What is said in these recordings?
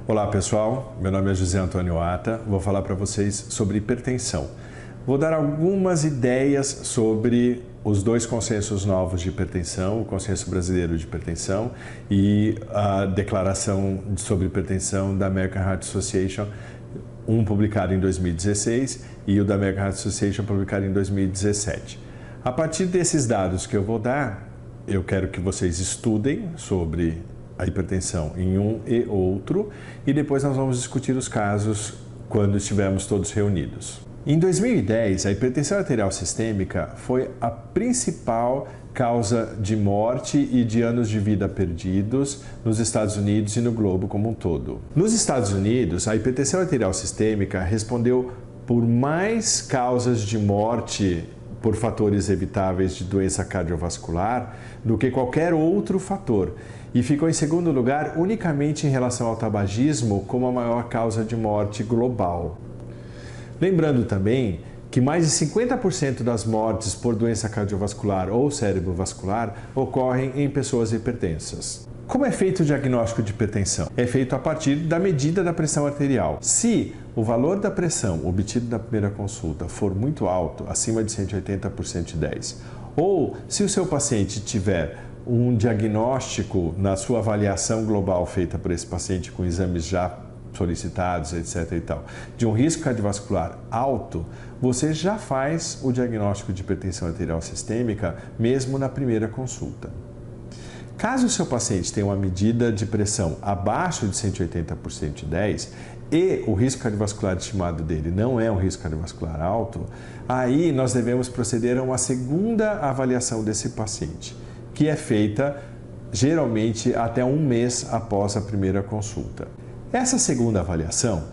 Olá pessoal, meu nome é José Antônio Ata, vou falar para vocês sobre hipertensão. Vou dar algumas ideias sobre os dois consensos novos de hipertensão, o Consenso Brasileiro de Hipertensão e a Declaração sobre Hipertensão da American Heart Association, um publicado em 2016 e o da American Heart Association publicado em 2017. A partir desses dados que eu vou dar, eu quero que vocês estudem sobre a hipertensão em um e outro e depois nós vamos discutir os casos quando estivermos todos reunidos. Em 2010, a hipertensão arterial sistêmica foi a principal causa de morte e de anos de vida perdidos nos Estados Unidos e no globo como um todo. Nos Estados Unidos, a hipertensão arterial sistêmica respondeu por mais causas de morte por fatores evitáveis de doença cardiovascular do que qualquer outro fator e ficou em segundo lugar unicamente em relação ao tabagismo como a maior causa de morte global. Lembrando também que mais de 50% das mortes por doença cardiovascular ou cerebrovascular ocorrem em pessoas hipertensas. Como é feito o diagnóstico de hipertensão? É feito a partir da medida da pressão arterial. Se o valor da pressão obtido na primeira consulta for muito alto, acima de 180 por 110, ou se o seu paciente tiver um diagnóstico na sua avaliação global feita por esse paciente com exames já solicitados, etc. e tal, de um risco cardiovascular alto, você já faz o diagnóstico de hipertensão arterial sistêmica mesmo na primeira consulta. Caso o seu paciente tenha uma medida de pressão abaixo de 180 por 110 e o risco cardiovascular estimado dele não é um risco cardiovascular alto, aí nós devemos proceder a uma segunda avaliação desse paciente, que é feita geralmente até um mês após a primeira consulta. Essa segunda avaliação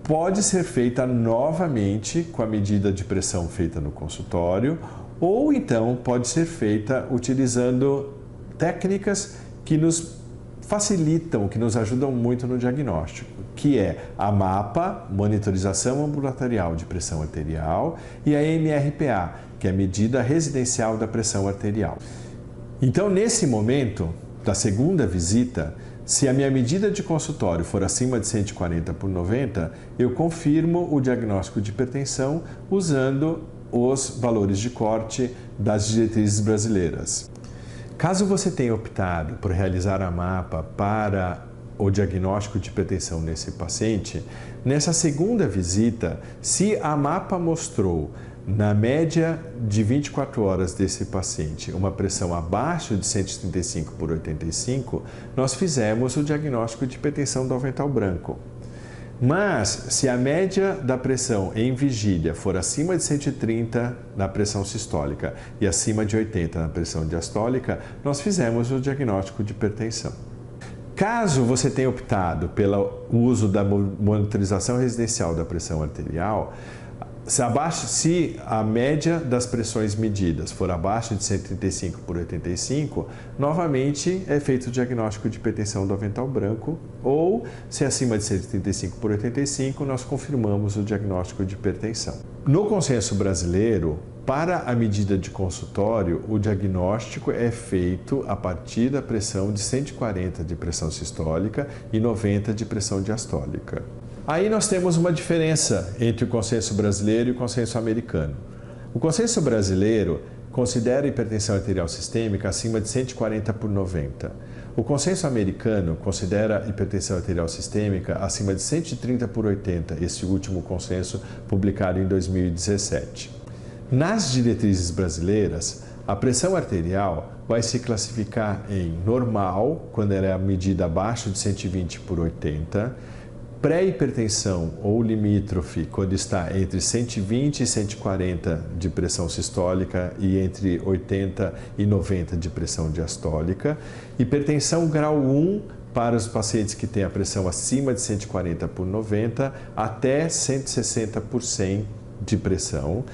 pode ser feita novamente com a medida de pressão feita no consultório ou então pode ser feita utilizando técnicas que nos facilitam, que nos ajudam muito no diagnóstico, que é a MAPA, Monitorização Ambulatorial de Pressão Arterial, e a MRPA, que é a Medida Residencial da Pressão Arterial. Então, nesse momento da segunda visita, se a minha medida de consultório for acima de 140 por 90, eu confirmo o diagnóstico de hipertensão usando os valores de corte das diretrizes brasileiras. Caso você tenha optado por realizar a MAPA para o diagnóstico de hipertensão nesse paciente, nessa segunda visita, se a MAPA mostrou na média de 24 horas desse paciente uma pressão abaixo de 135 por 85, nós fizemos o diagnóstico de hipertensão do avental branco. Mas, se a média da pressão em vigília for acima de 130 na pressão sistólica e acima de 80 na pressão diastólica, nós fizemos o diagnóstico de hipertensão. Caso você tenha optado pelo uso da monitorização residencial da pressão arterial, se a média das pressões medidas for abaixo de 135 por 85, novamente é feito o diagnóstico de hipertensão do avental branco, ou se acima de 135 por 85, nós confirmamos o diagnóstico de hipertensão. No consenso brasileiro, para a medida de consultório, o diagnóstico é feito a partir da pressão de 140 de pressão sistólica e 90 de pressão diastólica. Aí nós temos uma diferença entre o consenso brasileiro e o consenso americano. O consenso brasileiro considera a hipertensão arterial sistêmica acima de 140 por 90. O consenso americano considera a hipertensão arterial sistêmica acima de 130 por 80, esse último consenso publicado em 2017. Nas diretrizes brasileiras, a pressão arterial vai se classificar em normal, quando ela é medida abaixo de 120 por 80, pré-hipertensão ou limítrofe, quando está entre 120 e 140 de pressão sistólica e entre 80 e 90 de pressão diastólica, hipertensão grau 1 para os pacientes que têm a pressão acima de 140 por 90 até 160 por 100 de pressão,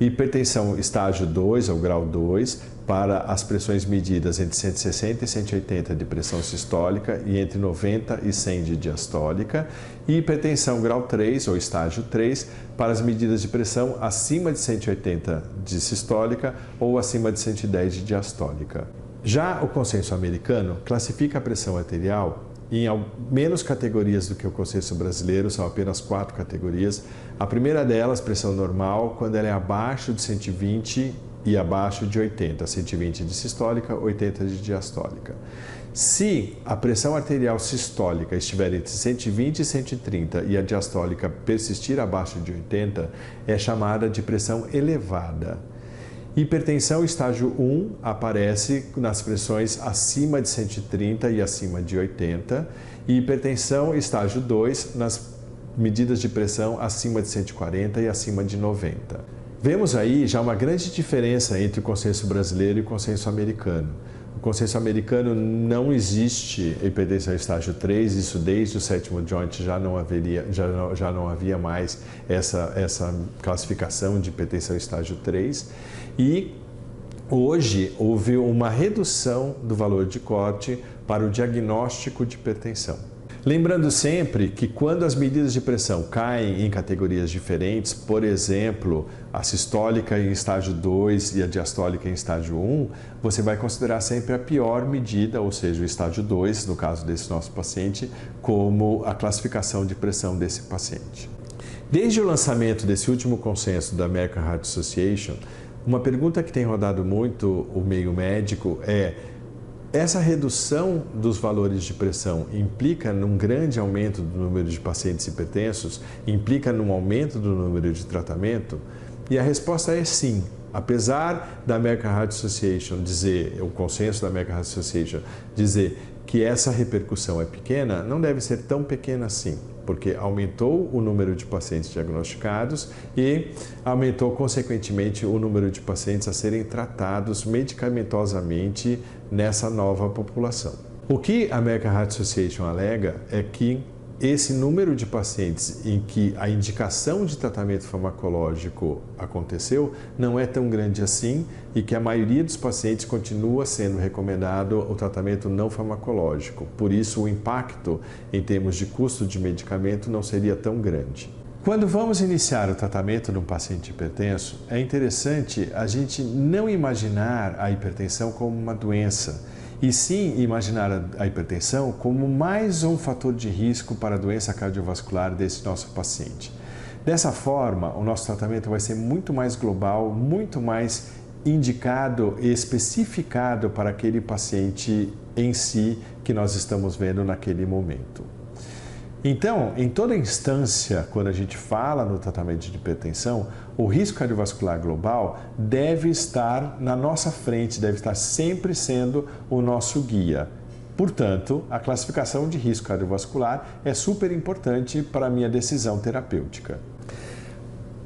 hipertensão estágio 2 ou grau 2 para as pressões medidas entre 160 e 180 de pressão sistólica e entre 90 e 100 de diastólica, e hipertensão grau 3 ou estágio 3 para as medidas de pressão acima de 180 de sistólica ou acima de 110 de diastólica. Já o consenso americano classifica a pressão arterial em menos categorias do que o consenso brasileiro, são apenas 4 categorias. A primeira delas, pressão normal, quando ela é abaixo de 120 e abaixo de 80, 120 de sistólica, 80 de diastólica. Se a pressão arterial sistólica estiver entre 120 e 130 e a diastólica persistir abaixo de 80, é chamada de pressão elevada. Hipertensão estágio 1 aparece nas pressões acima de 130 e acima de 80, e hipertensão estágio 2 nas medidas de pressão acima de 140 e acima de 90. Vemos aí já uma grande diferença entre o consenso brasileiro e o consenso americano. No consenso americano não existe hipertensão estágio 3, isso desde o sétimo joint já não havia mais essa classificação de hipertensão estágio 3. E hoje houve uma redução do valor de corte para o diagnóstico de hipertensão. Lembrando sempre que quando as medidas de pressão caem em categorias diferentes, por exemplo, a sistólica em estágio 2 e a diastólica em estágio 1, você vai considerar sempre a pior medida, ou seja, o estágio 2, no caso desse nosso paciente, como a classificação de pressão desse paciente. Desde o lançamento desse último consenso da American Heart Association, uma pergunta que tem rodado muito o meio médico é: essa redução dos valores de pressão implica num grande aumento do número de pacientes hipertensos? Implica num aumento do número de tratamento? E a resposta é sim. Apesar da American Heart Association dizer, o consenso da American Heart Association dizer que essa repercussão é pequena, não deve ser tão pequena assim, porque aumentou o número de pacientes diagnosticados e aumentou, consequentemente, o número de pacientes a serem tratados medicamentosamente nessa nova população. O que a American Heart Association alega é que esse número de pacientes em que a indicação de tratamento farmacológico aconteceu não é tão grande assim e que a maioria dos pacientes continua sendo recomendado o tratamento não farmacológico. Por isso, o impacto em termos de custo de medicamento não seria tão grande. Quando vamos iniciar o tratamento de um paciente hipertenso, é interessante a gente não imaginar a hipertensão como uma doença, e sim imaginar a hipertensão como mais um fator de risco para a doença cardiovascular desse nosso paciente. Dessa forma, o nosso tratamento vai ser muito mais global, muito mais indicado e especificado para aquele paciente em si que nós estamos vendo naquele momento. Então, em toda instância, quando a gente fala no tratamento de hipertensão, o risco cardiovascular global deve estar na nossa frente, deve estar sempre sendo o nosso guia. Portanto, a classificação de risco cardiovascular é super importante para a minha decisão terapêutica.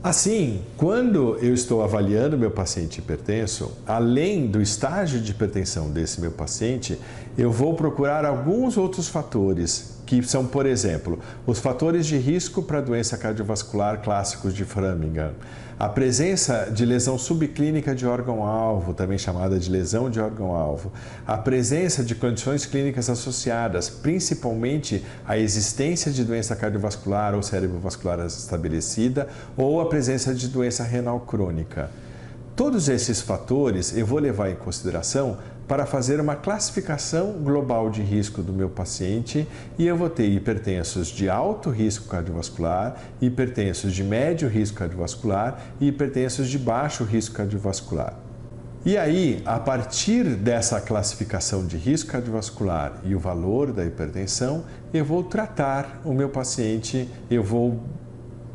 Assim, quando eu estou avaliando meu paciente hipertenso, além do estágio de hipertensão desse meu paciente, eu vou procurar alguns outros fatores, que são, por exemplo, os fatores de risco para doença cardiovascular clássicos de Framingham, a presença de lesão subclínica de órgão-alvo, também chamada de lesão de órgão-alvo, a presença de condições clínicas associadas, principalmente a existência de doença cardiovascular ou cerebrovascular estabelecida, ou a presença de doença renal crônica. Todos esses fatores eu vou levar em consideração para fazer uma classificação global de risco do meu paciente, e eu vou ter hipertensos de alto risco cardiovascular, hipertensos de médio risco cardiovascular e hipertensos de baixo risco cardiovascular. E aí, a partir dessa classificação de risco cardiovascular e o valor da hipertensão, eu vou tratar o meu paciente, eu vou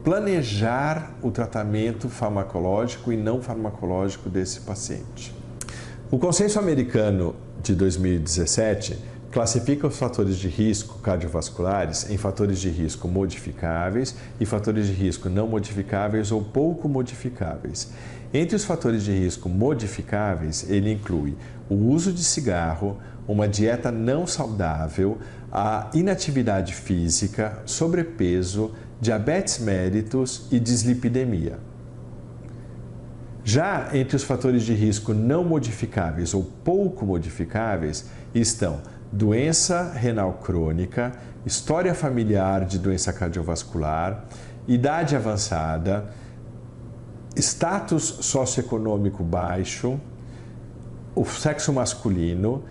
planejar o tratamento farmacológico e não farmacológico desse paciente. O Consenso Americano de 2017 classifica os fatores de risco cardiovasculares em fatores de risco modificáveis e fatores de risco não modificáveis ou pouco modificáveis. Entre os fatores de risco modificáveis, ele inclui o uso de cigarro, uma dieta não saudável, a inatividade física, sobrepeso, diabetes mellitus e dislipidemia. Já entre os fatores de risco não modificáveis ou pouco modificáveis estão doença renal crônica, história familiar de doença cardiovascular, idade avançada, status socioeconômico baixo, o sexo masculino,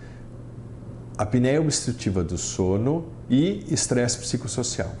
apneia obstrutiva do sono e estresse psicossocial.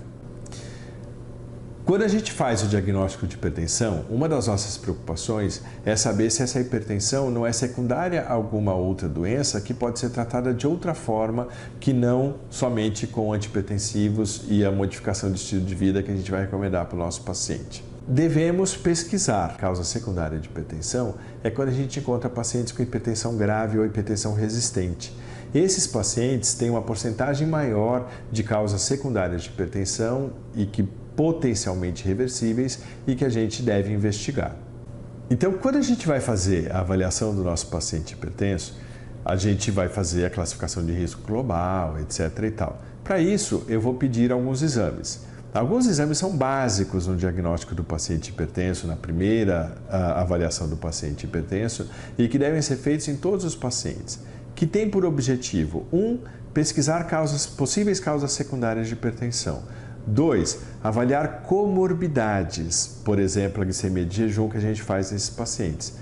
Quando a gente faz o diagnóstico de hipertensão, uma das nossas preocupações é saber se essa hipertensão não é secundária a alguma outra doença que pode ser tratada de outra forma que não somente com antihipertensivos e a modificação de estilo de vida que a gente vai recomendar para o nosso paciente. Devemos pesquisar. A causa secundária de hipertensão é quando a gente encontra pacientes com hipertensão grave ou hipertensão resistente. Esses pacientes têm uma porcentagem maior de causas secundárias de hipertensão e que potencialmente reversíveis e que a gente deve investigar. Então, quando a gente vai fazer a avaliação do nosso paciente hipertenso, a gente vai fazer a classificação de risco global, etc. e tal. Para isso, eu vou pedir alguns exames. Alguns exames são básicos no diagnóstico do paciente hipertenso, na primeira avaliação do paciente hipertenso, e que devem ser feitos em todos os pacientes, que tem por objetivo, 1, pesquisar possíveis causas secundárias de hipertensão. 2, avaliar comorbidades, por exemplo, a glicemia de jejum que a gente faz nesses pacientes.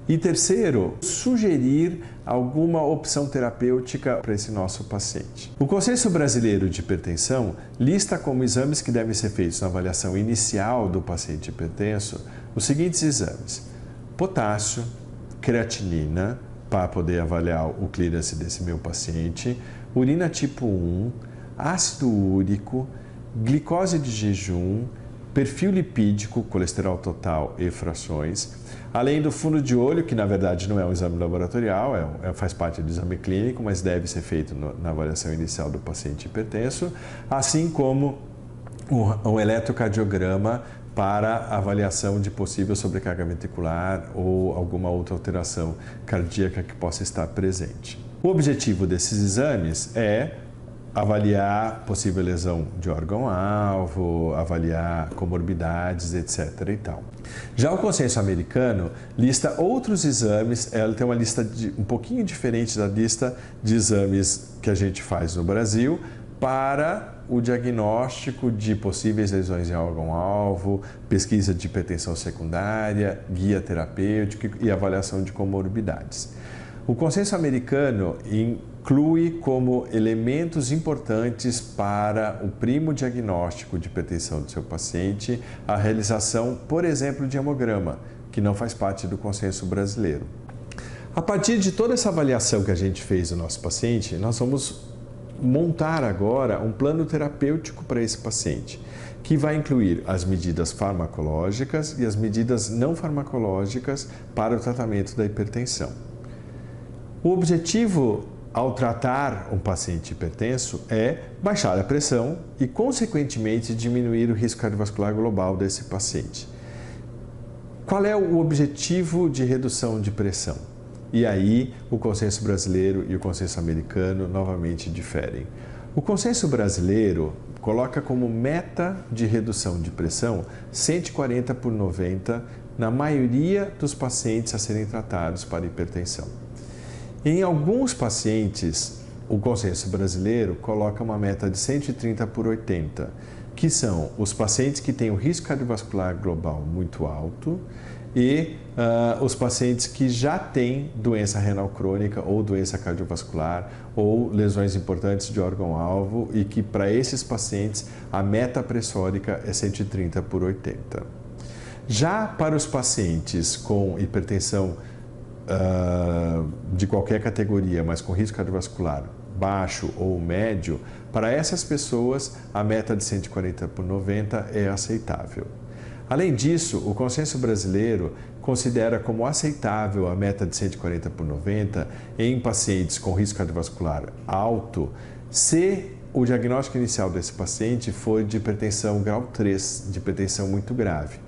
E terceiro, sugerir alguma opção terapêutica para esse nosso paciente. O Consenso Brasileiro de Hipertensão lista como exames que devem ser feitos na avaliação inicial do paciente hipertenso os seguintes exames: potássio, creatinina, para poder avaliar o clearance desse meu paciente, urina tipo 1, ácido úrico, glicose de jejum, perfil lipídico, colesterol total e frações, além do fundo de olho, que na verdade não é um exame laboratorial, faz parte do exame clínico, mas deve ser feito na avaliação inicial do paciente hipertenso, assim como um eletrocardiograma para avaliação de possível sobrecarga ventricular ou alguma outra alteração cardíaca que possa estar presente. O objetivo desses exames é avaliar possível lesão de órgão-alvo, avaliar comorbidades, etc. e tal. Já o consenso americano lista outros exames, ela tem uma lista um pouquinho diferente da lista de exames que a gente faz no Brasil para o diagnóstico de possíveis lesões em órgão-alvo, pesquisa de hipertensão secundária, guia terapêutico e avaliação de comorbidades. O consenso americano inclui como elementos importantes para o primo diagnóstico de hipertensão do seu paciente a realização, por exemplo, de hemograma, que não faz parte do consenso brasileiro. A partir de toda essa avaliação que a gente fez do nosso paciente, nós vamos montar agora um plano terapêutico para esse paciente, que vai incluir as medidas farmacológicas e as medidas não farmacológicas para o tratamento da hipertensão. O objetivo ao tratar um paciente hipertenso é baixar a pressão e, consequentemente, diminuir o risco cardiovascular global desse paciente. Qual é o objetivo de redução de pressão? E aí, o consenso brasileiro e o consenso americano novamente diferem. O consenso brasileiro coloca como meta de redução de pressão 140/90 na maioria dos pacientes a serem tratados para hipertensão. Em alguns pacientes, o consenso brasileiro coloca uma meta de 130/80, que são os pacientes que têm o risco cardiovascular global muito alto e os pacientes que já têm doença renal crônica ou doença cardiovascular ou lesões importantes de órgão-alvo e que para esses pacientes a meta pressórica é 130/80. Já para os pacientes com hipertensão de qualquer categoria, mas com risco cardiovascular baixo ou médio, para essas pessoas a meta de 140/90 é aceitável. Além disso, o consenso brasileiro considera como aceitável a meta de 140/90 em pacientes com risco cardiovascular alto, se o diagnóstico inicial desse paciente for de hipertensão grau 3, de hipertensão muito grave,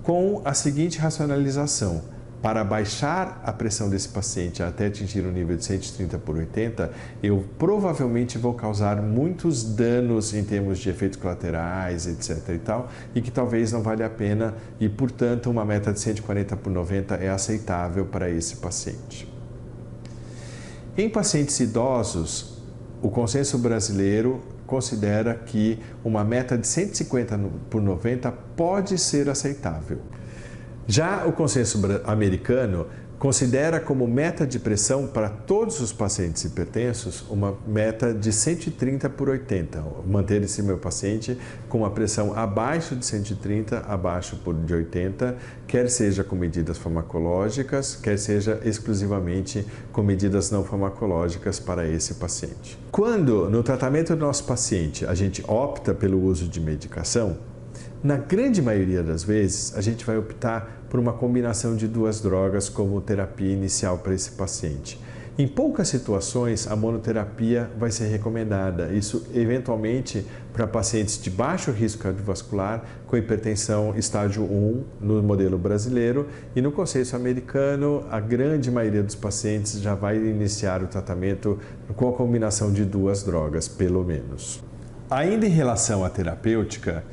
com a seguinte racionalização: para baixar a pressão desse paciente até atingir o nível de 130/80, eu provavelmente vou causar muitos danos em termos de efeitos colaterais, etc. e tal, e que talvez não valha a pena e, portanto, uma meta de 140/90 é aceitável para esse paciente. Em pacientes idosos, o consenso brasileiro considera que uma meta de 150/90 pode ser aceitável. Já o consenso americano considera como meta de pressão para todos os pacientes hipertensos uma meta de 130 por 80. Manter esse meu paciente com uma pressão abaixo de 130, abaixo de 80, quer seja com medidas farmacológicas, quer seja exclusivamente com medidas não farmacológicas para esse paciente. Quando no tratamento do nosso paciente a gente opta pelo uso de medicação, na grande maioria das vezes, a gente vai optar por uma combinação de duas drogas como terapia inicial para esse paciente. Em poucas situações, a monoterapia vai ser recomendada, isso eventualmente para pacientes de baixo risco cardiovascular com hipertensão estágio 1 no modelo brasileiro, e no consenso americano, a grande maioria dos pacientes já vai iniciar o tratamento com a combinação de duas drogas, pelo menos. Ainda em relação à terapêutica,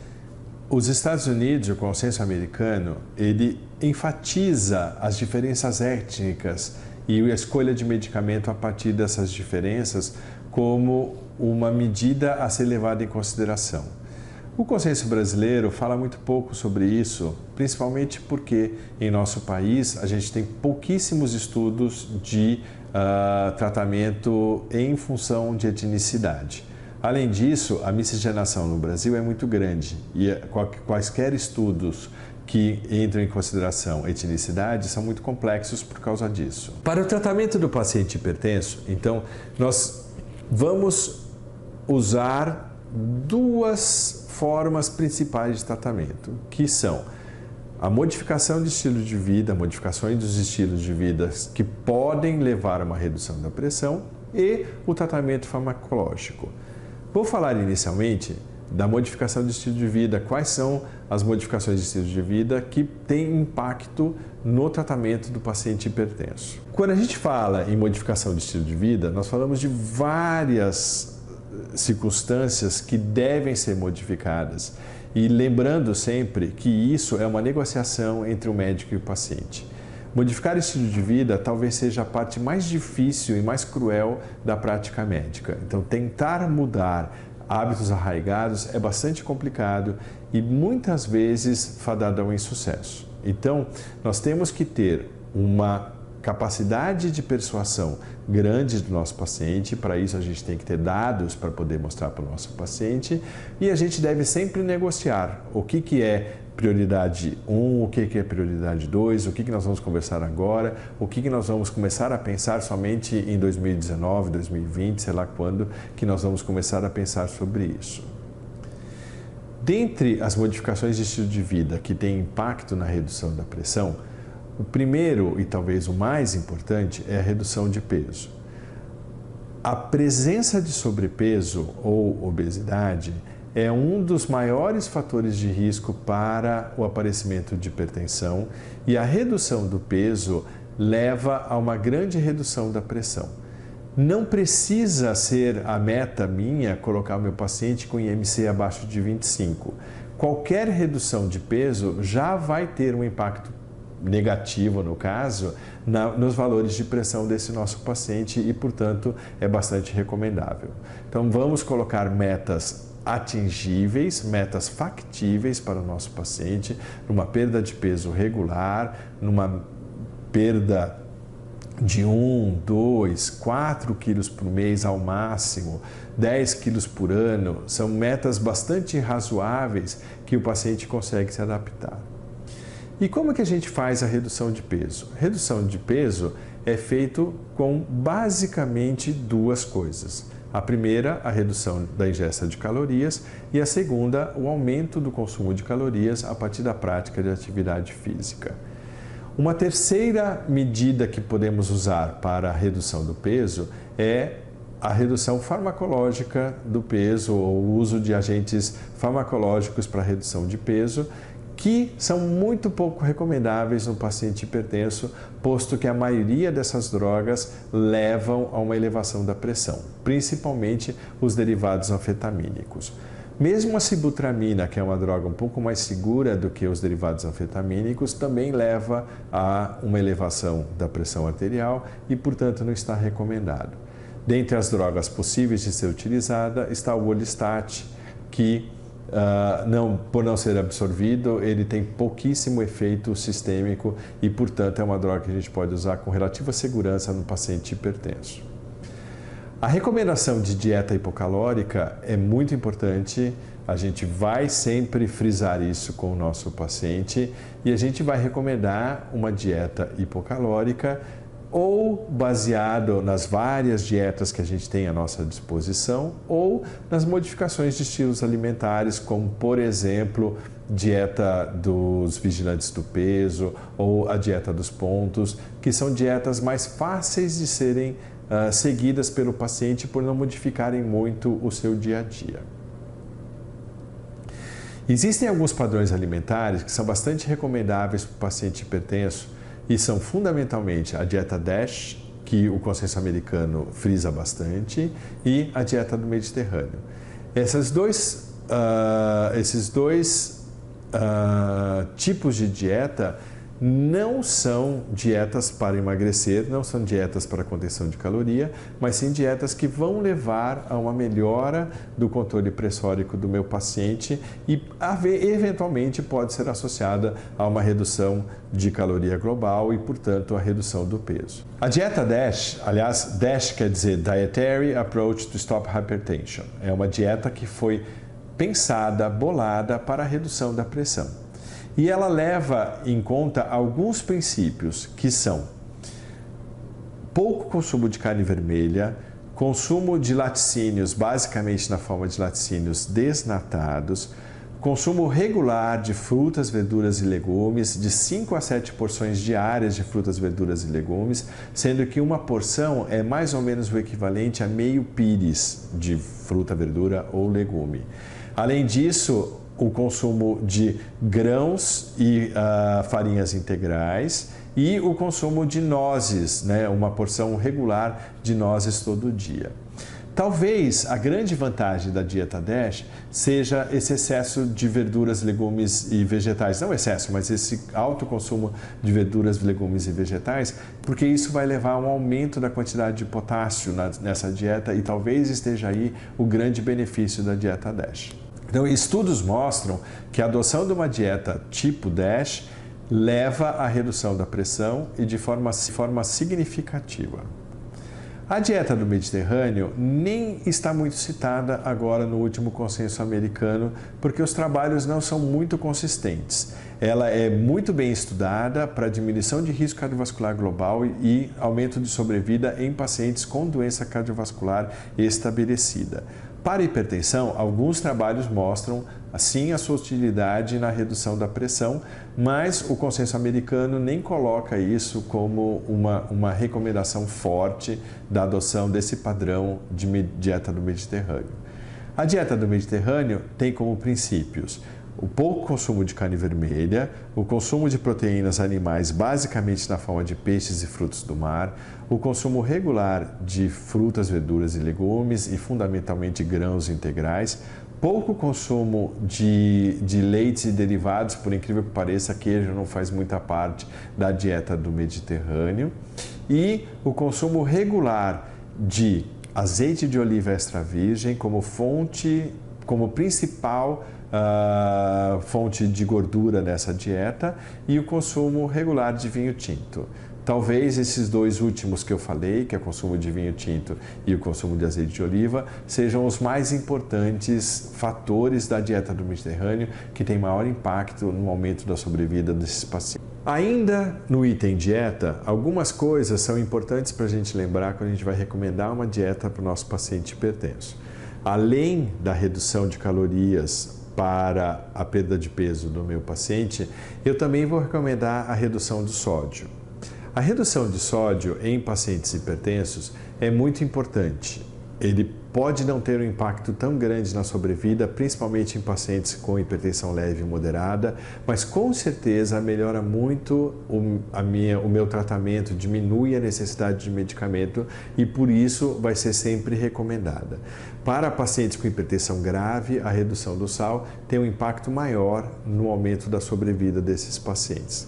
os Estados Unidos, o consenso americano, ele enfatiza as diferenças étnicas e a escolha de medicamento a partir dessas diferenças como uma medida a ser levada em consideração. O consenso brasileiro fala muito pouco sobre isso, principalmente porque em nosso país a gente tem pouquíssimos estudos de tratamento em função de etnicidade. Além disso, a miscigenação no Brasil é muito grande e quaisquer estudos que entram em consideração etnicidade são muito complexos por causa disso. Para o tratamento do paciente hipertenso, então, nós vamos usar duas formas principais de tratamento, que são a modificação de estilo de vida, modificações dos estilos de vida que podem levar a uma redução da pressão, e o tratamento farmacológico. Vou falar inicialmente da modificação de estilo de vida. Quais são as modificações de estilo de vida que têm impacto no tratamento do paciente hipertenso? Quando a gente fala em modificação de estilo de vida, nós falamos de várias circunstâncias que devem ser modificadas. E lembrando sempre que isso é uma negociação entre o médico e o paciente. Modificar o estilo de vida talvez seja a parte mais difícil e mais cruel da prática médica. Então, tentar mudar hábitos arraigados é bastante complicado e muitas vezes fadado ao insucesso. Então, nós temos que ter uma capacidade de persuasão grande do nosso paciente. Para isso, a gente tem que ter dados para poder mostrar para o nosso paciente, e a gente deve sempre negociar o que é prioridade 1, o que é prioridade 2, o que nós vamos conversar agora, o que nós vamos começar a pensar somente em 2019, 2020, sei lá quando que nós vamos começar a pensar sobre isso. Dentre as modificações de estilo de vida que têm impacto na redução da pressão, o primeiro e talvez o mais importante é a redução de peso. A presença de sobrepeso ou obesidade é um dos maiores fatores de risco para o aparecimento de hipertensão, e a redução do peso leva a uma grande redução da pressão. Não precisa ser a meta minha colocar o meu paciente com IMC abaixo de 25. Qualquer redução de peso já vai ter um impacto negativo, no caso, nos valores de pressão desse nosso paciente, e, portanto, é bastante recomendável. Então, vamos colocar metas atingíveis, metas factíveis para o nosso paciente, numa perda de peso regular, numa perda de 1, 2, 4 quilos por mês ao máximo, 10 quilos por ano. São metas bastante razoáveis que o paciente consegue se adaptar. E como é que a gente faz a redução de peso? A redução de peso é feito com basicamente duas coisas. A primeira, a redução da ingesta de calorias, e a segunda, o aumento do consumo de calorias a partir da prática de atividade física. Uma terceira medida que podemos usar para a redução do peso é a redução farmacológica do peso, ou o uso de agentes farmacológicos para redução de peso, que são muito pouco recomendáveis no paciente hipertenso, posto que a maioria dessas drogas levam a uma elevação da pressão, principalmente os derivados anfetamínicos. Mesmo a sibutramina, que é uma droga um pouco mais segura do que os derivados anfetamínicos, também leva a uma elevação da pressão arterial e, portanto, não está recomendado. Dentre as drogas possíveis de ser utilizada está o Orlistat, que por não ser absorvido, ele tem pouquíssimo efeito sistêmico e, portanto, é uma droga que a gente pode usar com relativa segurança no paciente hipertenso. A recomendação de dieta hipocalórica é muito importante, a gente vai sempre frisar isso com o nosso paciente e a gente vai recomendar uma dieta hipocalórica ou baseado nas várias dietas que a gente tem à nossa disposição ou nas modificações de estilos alimentares, como, por exemplo, dieta dos vigilantes do peso ou a dieta dos pontos, que são dietas mais fáceis de serem seguidas pelo paciente por não modificarem muito o seu dia a dia. Existem alguns padrões alimentares que são bastante recomendáveis para o paciente hipertenso e são fundamentalmente a dieta DASH, que o consenso americano frisa bastante, e a dieta do Mediterrâneo. Esses dois tipos de dieta não são dietas para emagrecer, não são dietas para contenção de caloria, mas sim dietas que vão levar a uma melhora do controle pressórico do meu paciente e eventualmente pode ser associada a uma redução de caloria global e, portanto, a redução do peso. A dieta DASH, aliás, DASH quer dizer Dietary Approach to Stop Hypertension, é uma dieta que foi pensada, bolada para a redução da pressão. E ela leva em conta alguns princípios que são pouco consumo de carne vermelha, consumo de laticínios, basicamente na forma de laticínios desnatados, consumo regular de frutas, verduras e legumes, de 5 a 7 porções diárias de frutas, verduras e legumes, sendo que uma porção é mais ou menos o equivalente a meio pires de fruta, verdura ou legume. Além disso, o consumo de grãos e farinhas integrais e o consumo de nozes, né? Uma porção regular de nozes todo dia. Talvez a grande vantagem da dieta DASH seja esse excesso de verduras, legumes e vegetais. Não excesso, mas esse alto consumo de verduras, legumes e vegetais, porque isso vai levar a um aumento da quantidade de potássio nessa dieta e talvez esteja aí o grande benefício da dieta DASH. Então, estudos mostram que a adoção de uma dieta tipo DASH leva à redução da pressão e de forma significativa. A dieta do Mediterrâneo nem está muito citada agora no último consenso americano, porque os trabalhos não são muito consistentes. Ela é muito bem estudada para diminuição de risco cardiovascular global e aumento de sobrevida em pacientes com doença cardiovascular estabelecida. Para a hipertensão, alguns trabalhos mostram, assim, a sua utilidade na redução da pressão, mas o consenso americano nem coloca isso como uma recomendação forte da adoção desse padrão de dieta do Mediterrâneo. A dieta do Mediterrâneo tem como princípios o pouco consumo de carne vermelha, o consumo de proteínas animais, basicamente na forma de peixes e frutos do mar, o consumo regular de frutas, verduras e legumes e fundamentalmente grãos integrais, pouco consumo de leites e derivados, por incrível que pareça, queijo não faz muita parte da dieta do Mediterrâneo, e o consumo regular de azeite de oliva extra virgem como principal fonte de gordura nessa dieta e o consumo regular de vinho tinto. Talvez esses dois últimos que eu falei, que é o consumo de vinho tinto e o consumo de azeite de oliva, sejam os mais importantes fatores da dieta do Mediterrâneo que tem maior impacto no aumento da sobrevida desses pacientes. Ainda no item dieta, algumas coisas são importantes para a gente lembrar quando a gente vai recomendar uma dieta para o nosso paciente hipertenso. Além da redução de calorias para a perda de peso do meu paciente, eu também vou recomendar a redução do sódio. A redução de sódio em pacientes hipertensos é muito importante. Ele pode não ter um impacto tão grande na sobrevida, principalmente em pacientes com hipertensão leve e moderada, mas com certeza melhora muito o meu tratamento, diminui a necessidade de medicamento e por isso vai ser sempre recomendada. Para pacientes com hipertensão grave, a redução do sal tem um impacto maior no aumento da sobrevida desses pacientes.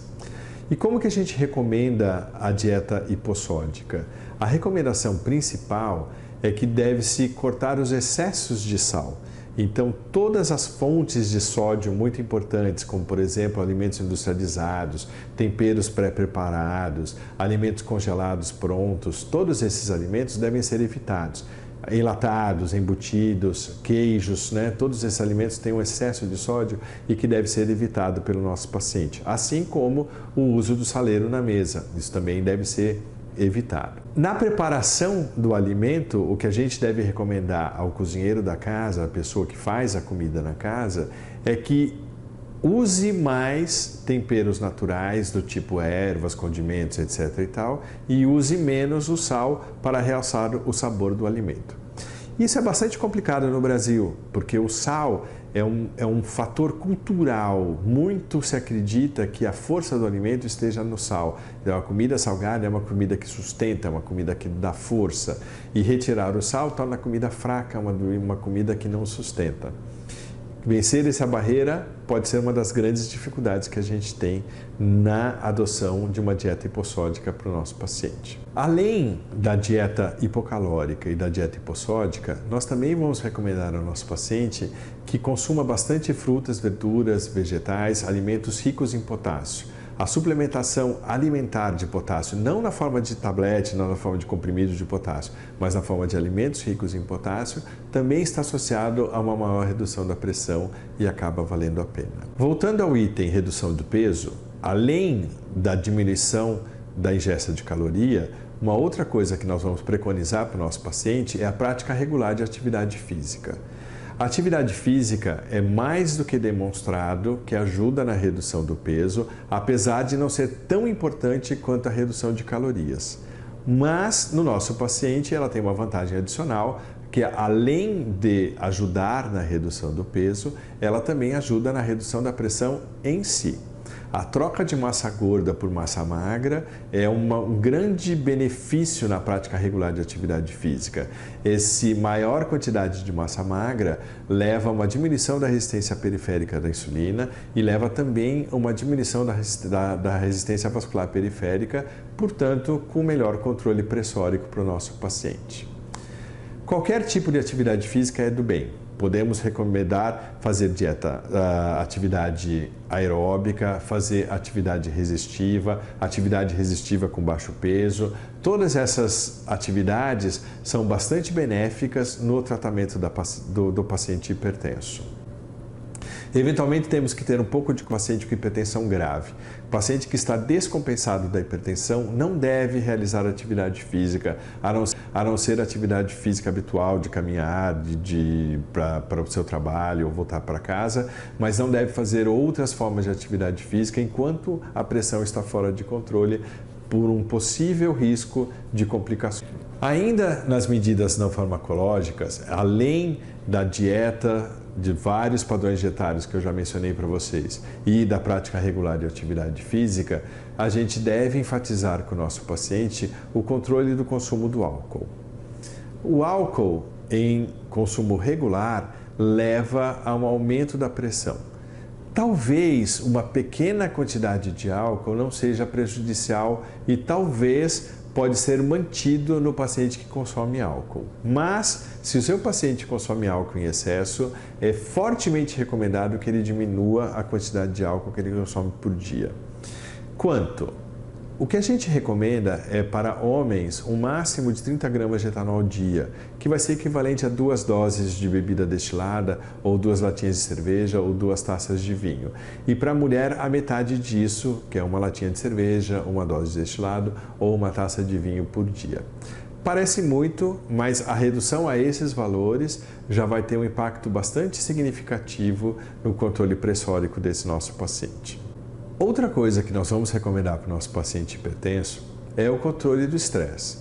E como que a gente recomenda a dieta hipossódica? A recomendação principal é que deve-se cortar os excessos de sal. Então, todas as fontes de sódio muito importantes, como por exemplo alimentos industrializados, temperos pré-preparados, alimentos congelados prontos, todos esses alimentos devem ser evitados. Enlatados, embutidos, queijos, né? Todos esses alimentos têm um excesso de sódio e que deve ser evitado pelo nosso paciente. Assim como o uso do saleiro na mesa, isso também deve ser evitado. Na preparação do alimento, o que a gente deve recomendar ao cozinheiro da casa, a pessoa que faz a comida na casa, é que use mais temperos naturais do tipo ervas, condimentos, etc. e tal, e use menos o sal para realçar o sabor do alimento. Isso é bastante complicado no Brasil, porque o sal é um fator cultural. Muito se acredita que a força do alimento esteja no sal. Então, a comida salgada é uma comida que sustenta, é uma comida que dá força. E retirar o sal torna a comida fraca, uma comida que não sustenta. Vencer essa barreira pode ser uma das grandes dificuldades que a gente tem na adoção de uma dieta hipossódica para o nosso paciente. Além da dieta hipocalórica e da dieta hipossódica, nós também vamos recomendar ao nosso paciente que consuma bastante frutas, verduras, vegetais, alimentos ricos em potássio. A suplementação alimentar de potássio, não na forma de tablete, não na forma de comprimido de potássio, mas na forma de alimentos ricos em potássio, também está associado a uma maior redução da pressão e acaba valendo a pena. Voltando ao item redução do peso, além da diminuição da ingesta de caloria, uma outra coisa que nós vamos preconizar para o nosso paciente é a prática regular de atividade física. A atividade física é mais do que demonstrado que ajuda na redução do peso, apesar de não ser tão importante quanto a redução de calorias. Mas no nosso paciente ela tem uma vantagem adicional, que além de ajudar na redução do peso, ela também ajuda na redução da pressão em si. A troca de massa gorda por massa magra é um grande benefício na prática regular de atividade física. Essa maior quantidade de massa magra leva a uma diminuição da resistência periférica da insulina e leva também a uma diminuição da resistência vascular periférica, portanto, com melhor controle pressórico para o nosso paciente. Qualquer tipo de atividade física é do bem. Podemos recomendar fazer atividade aeróbica, fazer atividade resistiva com baixo peso. Todas essas atividades são bastante benéficas no tratamento do paciente hipertenso. Eventualmente temos que ter um pouco de paciente com hipertensão grave. O paciente que está descompensado da hipertensão não deve realizar atividade física, a não ser atividade física habitual de caminhar para o seu trabalho ou voltar para casa, mas não deve fazer outras formas de atividade física enquanto a pressão está fora de controle por um possível risco de complicações. Ainda nas medidas não farmacológicas, além da dieta de vários padrões dietários que eu já mencionei para vocês e da prática regular de atividade física, a gente deve enfatizar com o nosso paciente o controle do consumo do álcool. O álcool em consumo regular leva a um aumento da pressão. Talvez uma pequena quantidade de álcool não seja prejudicial e talvez pode ser mantido no paciente que consome álcool. Mas, se o seu paciente consome álcool em excesso, é fortemente recomendado que ele diminua a quantidade de álcool que ele consome por dia. Quanto? O que a gente recomenda é para homens um máximo de 30 gramas de etanol ao dia, que vai ser equivalente a 2 doses de bebida destilada, ou 2 latinhas de cerveja, ou 2 taças de vinho. E para a mulher, a metade disso, que é uma latinha de cerveja, uma dose de destilado, ou uma taça de vinho por dia. Parece muito, mas a redução a esses valores já vai ter um impacto bastante significativo no controle pressórico desse nosso paciente. Outra coisa que nós vamos recomendar para o nosso paciente hipertenso é o controle do estresse.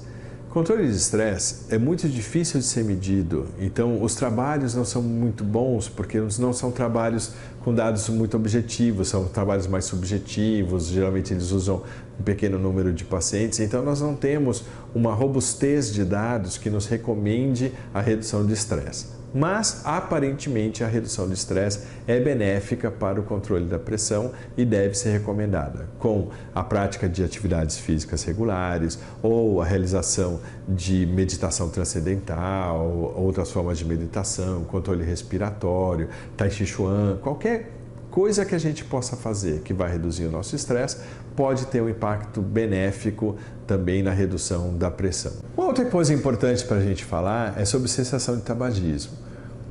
O controle de estresse é muito difícil de ser medido, então os trabalhos não são muito bons porque não são trabalhos com dados muito objetivos, são trabalhos mais subjetivos, geralmente eles usam um pequeno número de pacientes, então nós não temos uma robustez de dados que nos recomende a redução de estresse. Mas, aparentemente, a redução de estresse é benéfica para o controle da pressão e deve ser recomendada, com a prática de atividades físicas regulares ou a realização de meditação transcendental, outras formas de meditação, controle respiratório, Tai Chi Chuan, qualquer coisa que a gente possa fazer que vai reduzir o nosso estresse pode ter um impacto benéfico também na redução da pressão. Uma outra coisa importante para a gente falar é sobre cessação de tabagismo.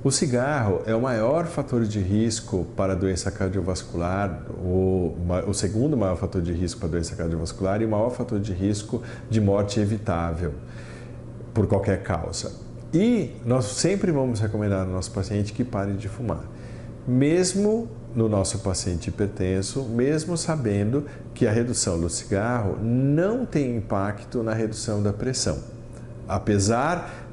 O cigarro é o maior fator de risco para a doença cardiovascular, o segundo maior fator de risco para a doença cardiovascular e o maior fator de risco de morte evitável por qualquer causa. E nós sempre vamos recomendar ao nosso paciente que pare de fumar, mesmo no nosso paciente hipertenso, mesmo sabendo que a redução do cigarro não tem impacto na redução da pressão. Apesar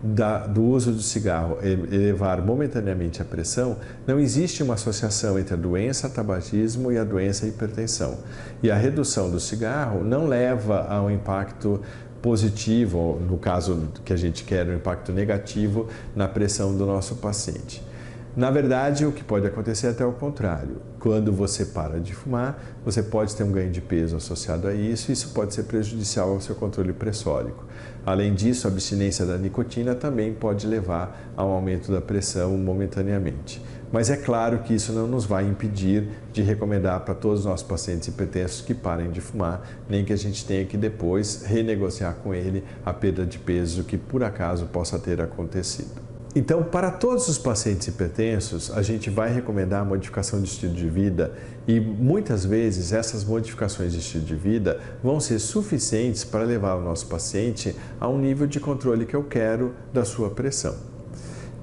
do uso do cigarro elevar momentaneamente a pressão, não existe uma associação entre a doença tabagismo e a doença hipertensão. E a redução do cigarro não leva a um impacto positivo, no caso que a gente quer, um impacto negativo na pressão do nosso paciente. Na verdade, o que pode acontecer é até o contrário. Quando você para de fumar, você pode ter um ganho de peso associado a isso e isso pode ser prejudicial ao seu controle pressórico. Além disso, a abstinência da nicotina também pode levar a um aumento da pressão momentaneamente. Mas é claro que isso não nos vai impedir de recomendar para todos os nossos pacientes hipertensos que parem de fumar, nem que a gente tenha que depois renegociar com ele a perda de peso que por acaso possa ter acontecido. Então, para todos os pacientes hipertensos, a gente vai recomendar a modificação de estilo de vida e muitas vezes essas modificações de estilo de vida vão ser suficientes para levar o nosso paciente a um nível de controle que eu quero da sua pressão.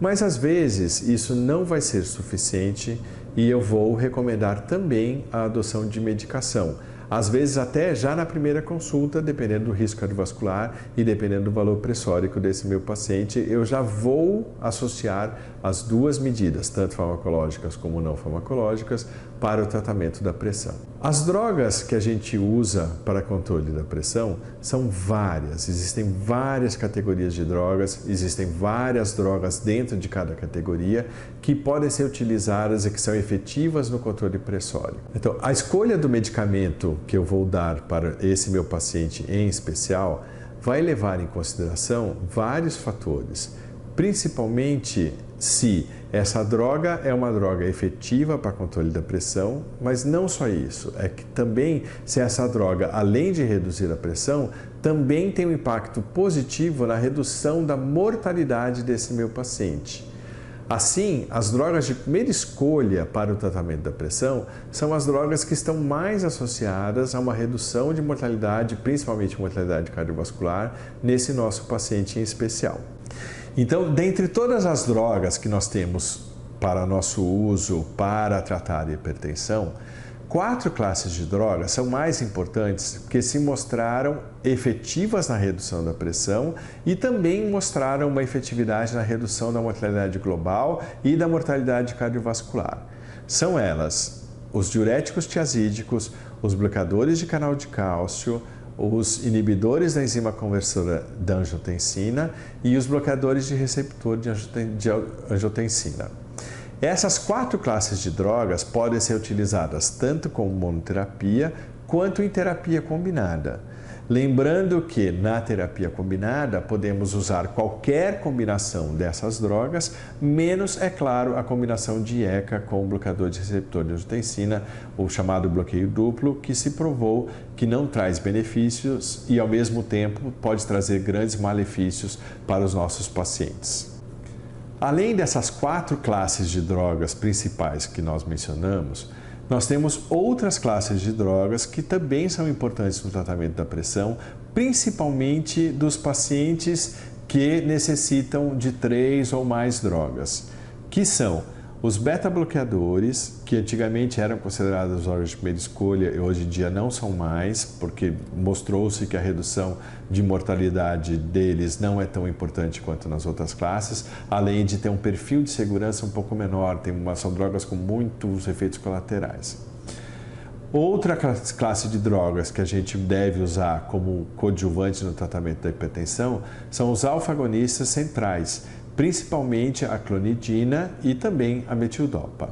Mas às vezes isso não vai ser suficiente e eu vou recomendar também a adoção de medicação. Às vezes até já na primeira consulta, dependendo do risco cardiovascular e dependendo do valor pressórico desse meu paciente, eu já vou associar as duas medidas, tanto farmacológicas como não farmacológicas, para o tratamento da pressão. As drogas que a gente usa para controle da pressão são várias, existem várias categorias de drogas, existem várias drogas dentro de cada categoria que podem ser utilizadas e que são efetivas no controle pressórico. Então, a escolha do medicamento que eu vou dar para esse meu paciente em especial vai levar em consideração vários fatores, principalmente se essa droga é uma droga efetiva para controle da pressão, mas não só isso, é que também se essa droga, além de reduzir a pressão, também tem um impacto positivo na redução da mortalidade desse meu paciente. Assim, as drogas de primeira escolha para o tratamento da pressão são as drogas que estão mais associadas a uma redução de mortalidade, principalmente mortalidade cardiovascular, nesse nosso paciente em especial. Então, dentre todas as drogas que nós temos para nosso uso para tratar a hipertensão, 4 classes de drogas são mais importantes porque se mostraram efetivas na redução da pressão e também mostraram uma efetividade na redução da mortalidade global e da mortalidade cardiovascular. São elas os diuréticos tiazídicos, os bloqueadores de canal de cálcio, os inibidores da enzima conversora da angiotensina e os bloqueadores de receptor de angiotensina. Essas 4 classes de drogas podem ser utilizadas tanto como monoterapia quanto em terapia combinada. Lembrando que na terapia combinada podemos usar qualquer combinação dessas drogas, menos, é claro, a combinação de ECA com o bloqueador de receptor de angiotensina, o chamado bloqueio duplo, que se provou que não traz benefícios e ao mesmo tempo pode trazer grandes malefícios para os nossos pacientes. Além dessas 4 classes de drogas principais que nós mencionamos, nós temos outras classes de drogas que também são importantes no tratamento da pressão, principalmente dos pacientes que necessitam de 3 ou mais drogas, que são os beta-bloqueadores, que antigamente eram considerados drogas de primeira escolha e hoje em dia não são mais, porque mostrou-se que a redução de mortalidade deles não é tão importante quanto nas outras classes, além de ter um perfil de segurança um pouco menor, são drogas com muitos efeitos colaterais. Outra classe de drogas que a gente deve usar como coadjuvante no tratamento da hipertensão são os alfa-agonistas centrais, principalmente a clonidina e também a metildopa.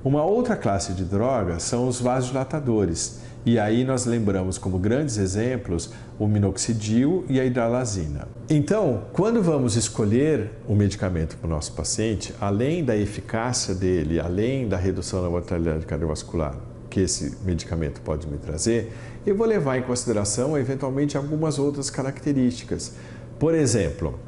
Uma outra classe de drogas são os vasodilatadores, e aí nós lembramos como grandes exemplos o minoxidil e a hidralazina. Então, quando vamos escolher um medicamento para o nosso paciente, além da eficácia dele, além da redução da mortalidade cardiovascular que esse medicamento pode me trazer, eu vou levar em consideração eventualmente algumas outras características. Por exemplo,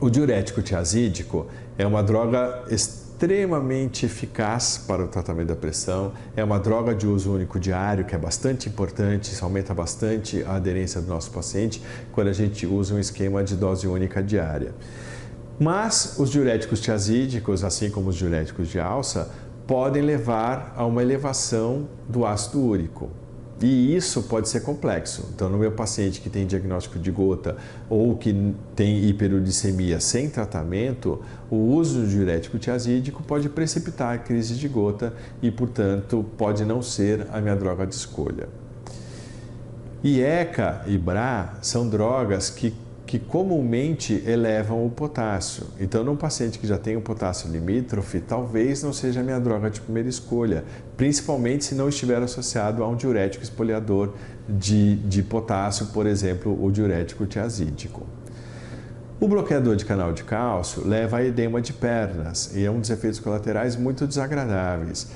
o diurético tiazídico é uma droga extremamente eficaz para o tratamento da pressão, é uma droga de uso único diário que é bastante importante, isso aumenta bastante a aderência do nosso paciente quando a gente usa um esquema de dose única diária. Mas os diuréticos tiazídicos, assim como os diuréticos de alça, podem levar a uma elevação do ácido úrico. E isso pode ser complexo. Então, no meu paciente que tem diagnóstico de gota ou que tem hiperuricemia sem tratamento, o uso do diurético tiazídico pode precipitar a crise de gota e, portanto, pode não ser a minha droga de escolha. IECA e BRA são drogas que comumente elevam o potássio. Então, num paciente que já tem o potássio limítrofe, talvez não seja a minha droga de primeira escolha, principalmente se não estiver associado a um diurético espoliador de potássio, por exemplo, o diurético tiazídico. O bloqueador de canal de cálcio leva a edema de pernas e é um dos efeitos colaterais muito desagradáveis.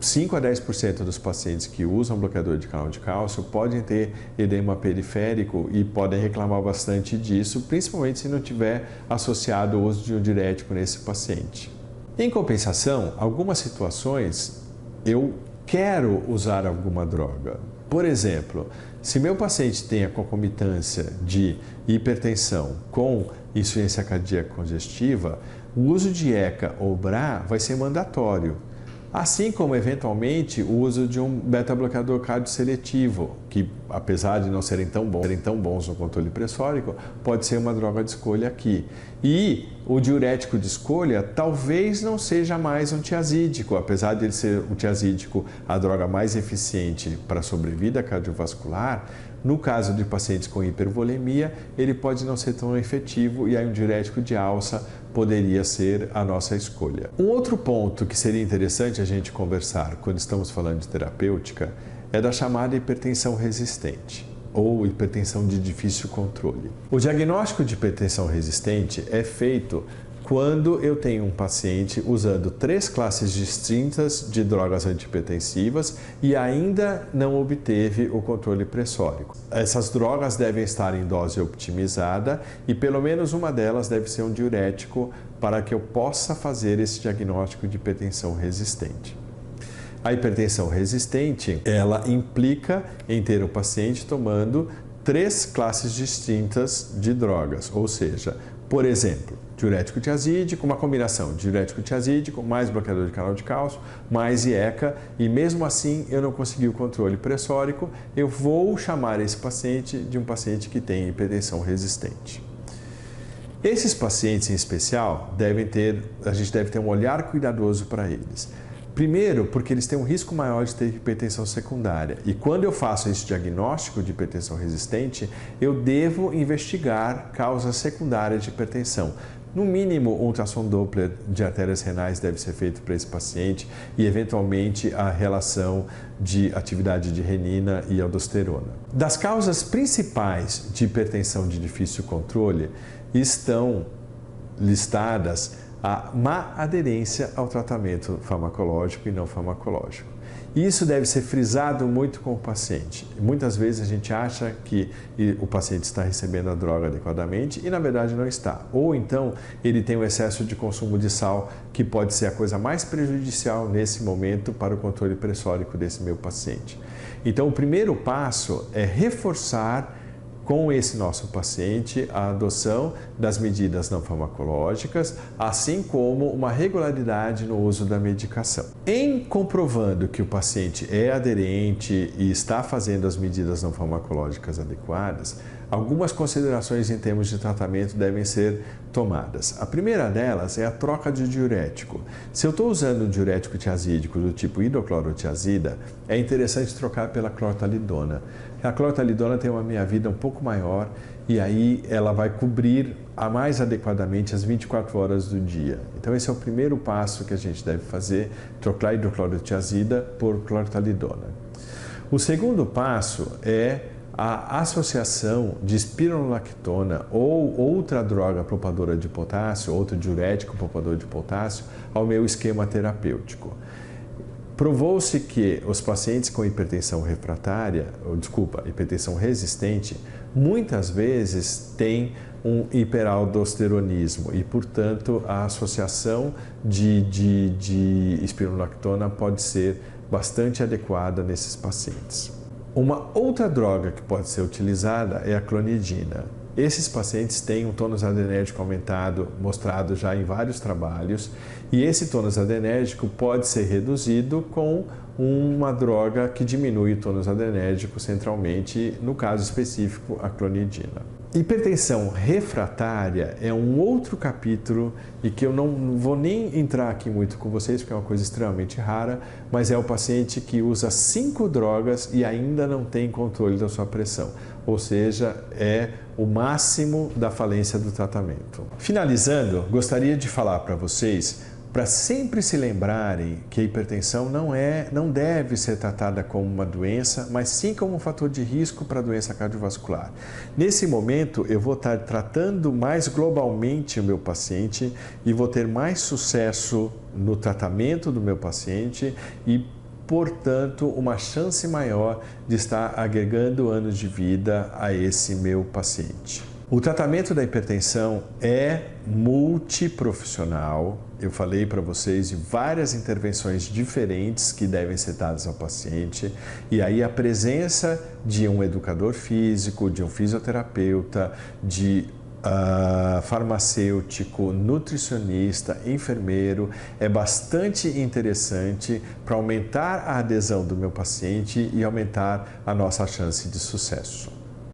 5 a 10% dos pacientes que usam bloqueador de canal de cálcio podem ter edema periférico e podem reclamar bastante disso, principalmente se não tiver associado o uso de um diurético nesse paciente. Em compensação, algumas situações eu quero usar alguma droga. Por exemplo, se meu paciente tem a concomitância de hipertensão com insuficiência cardíaca congestiva, o uso de ECA ou BRA vai ser mandatório. Assim como, eventualmente, o uso de um beta-bloqueador cardioseletivo, que, apesar de não serem tão bons no controle pressórico, pode ser uma droga de escolha aqui. E o diurético de escolha talvez não seja mais um tiazídico, apesar de ele ser o tiazídico a droga mais eficiente para a sobrevida cardiovascular. No caso de pacientes com hipervolemia, ele pode não ser tão efetivo e aí um diurético de alça poderia ser a nossa escolha. Um outro ponto que seria interessante a gente conversar quando estamos falando de terapêutica é da chamada hipertensão resistente ou hipertensão de difícil controle. O diagnóstico de hipertensão resistente é feito quando eu tenho um paciente usando 3 classes distintas de drogas antihipertensivas e ainda não obteve o controle pressórico. Essas drogas devem estar em dose optimizada e pelo menos uma delas deve ser um diurético para que eu possa fazer esse diagnóstico de hipertensão resistente. A hipertensão resistente, ela implica em ter o paciente tomando 3 classes distintas de drogas, ou seja, por exemplo, diurético tiazídico, uma combinação de diurético tiazídico mais bloqueador de canal de cálcio, mais IECA, e mesmo assim eu não consegui o controle pressórico, eu vou chamar esse paciente de um paciente que tem hipertensão resistente. Esses pacientes em especial a gente deve ter um olhar cuidadoso para eles. Primeiro, porque eles têm um risco maior de ter hipertensão secundária. E quando eu faço esse diagnóstico de hipertensão resistente, eu devo investigar causas secundárias de hipertensão. No mínimo, um ultrassom Doppler de artérias renais deve ser feito para esse paciente e, eventualmente, a relação de atividade de renina e aldosterona. Das causas principais de hipertensão de difícil controle estão listadas a má aderência ao tratamento farmacológico e não farmacológico. Isso deve ser frisado muito com o paciente. Muitas vezes a gente acha que o paciente está recebendo a droga adequadamente e na verdade não está. Ou então ele tem um excesso de consumo de sal, que pode ser a coisa mais prejudicial nesse momento para o controle pressórico desse meu paciente. Então o primeiro passo é reforçar com esse nosso paciente a adoção das medidas não farmacológicas, assim como uma regularidade no uso da medicação. Em comprovando que o paciente é aderente e está fazendo as medidas não farmacológicas adequadas, algumas considerações em termos de tratamento devem ser tomadas. A primeira delas é a troca de diurético. Se eu estou usando um diurético tiazídico do tipo hidroclorotiazida, é interessante trocar pela clortalidona. A clortalidona tem uma meia-vida um pouco maior e aí ela vai cobrir mais adequadamente as 24 horas do dia. Então esse é o primeiro passo que a gente deve fazer, trocar hidroclorotiazida por clortalidona. O segundo passo é a associação de espironolactona ou outra droga poupadora de potássio, outro diurético poupador de potássio, ao meu esquema terapêutico. Provou-se que os pacientes com hipertensão hipertensão resistente, muitas vezes têm um hiperaldosteronismo e, portanto, a associação de espironolactona pode ser bastante adequada nesses pacientes. Uma outra droga que pode ser utilizada é a clonidina. Esses pacientes têm um tônus adrenérgico aumentado, mostrado já em vários trabalhos, e esse tônus adrenérgico pode ser reduzido com uma droga que diminui o tônus adrenérgico centralmente, no caso específico, a clonidina. Hipertensão refratária é um outro capítulo e que eu não vou nem entrar aqui muito com vocês, porque é uma coisa extremamente rara, mas é o paciente que usa 5 drogas e ainda não tem controle da sua pressão, ou seja, é o máximo da falência do tratamento. Finalizando, gostaria de falar para vocês para sempre se lembrarem que a hipertensão não deve ser tratada como uma doença, mas sim como um fator de risco para a doença cardiovascular. Nesse momento, eu vou estar tratando mais globalmente o meu paciente e vou ter mais sucesso no tratamento do meu paciente e, portanto, uma chance maior de estar agregando anos de vida a esse meu paciente. O tratamento da hipertensão é multiprofissional. Eu falei para vocês de várias intervenções diferentes que devem ser dadas ao paciente, e aí a presença de um educador físico, de um fisioterapeuta, de farmacêutico, nutricionista, enfermeiro é bastante interessante para aumentar a adesão do meu paciente e aumentar a nossa chance de sucesso.